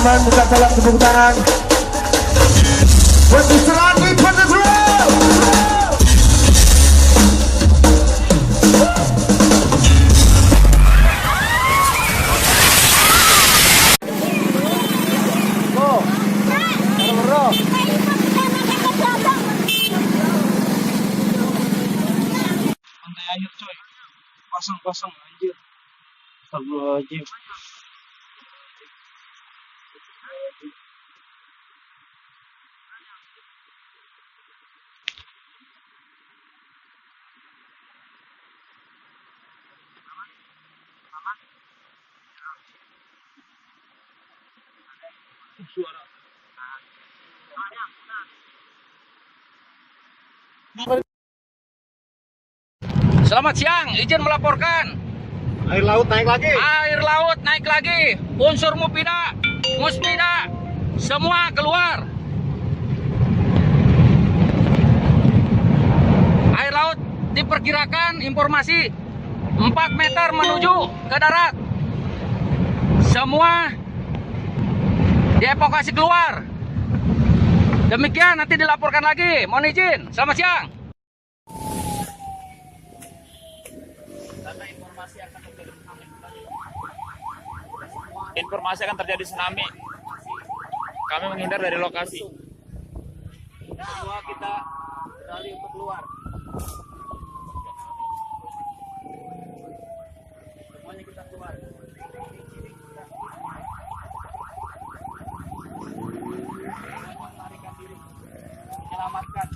teman-teman, buka salam tepuk tangan buat Selati Penegrau. Pantai air coy, pasang anjir. Astagfirullahaladzim. Suara. Selamat siang, izin melaporkan. Air laut naik lagi. Air laut naik lagi. Unsur Mupida, Musbida, semua keluar. Air laut diperkirakan informasi 4 meter menuju ke darat. Semua dievakuasi keluar. Demikian nanti dilaporkan lagi. Mohon izin. Selamat siang. Informasi akan terjadi tsunami. Kami menghindar dari lokasi. Semua kita beralih untuk keluar. Semuanya kita keluar. Melarikan diri. Menyelamatkan.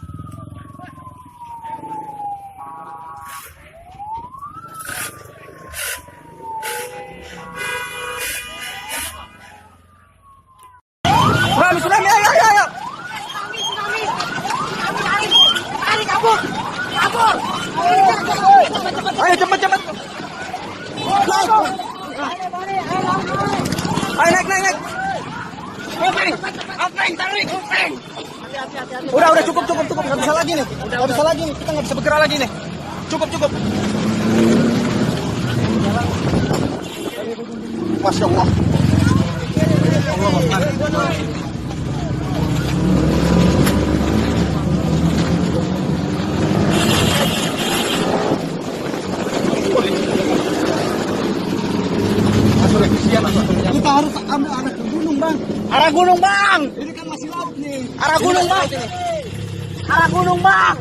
Tsunami, ayo. Lari, kabur. Ayo cepat. Ayo naik. Tarik. Udah cukup. Nggak bisa lagi nih. Kita nggak bisa bergerak lagi nih. Cukup. Masya Allah. Kita harus ambil arah ke gunung, Bang. Arah gunung, Bang. Ini kan masih laut nih. Arah gunung, Bang.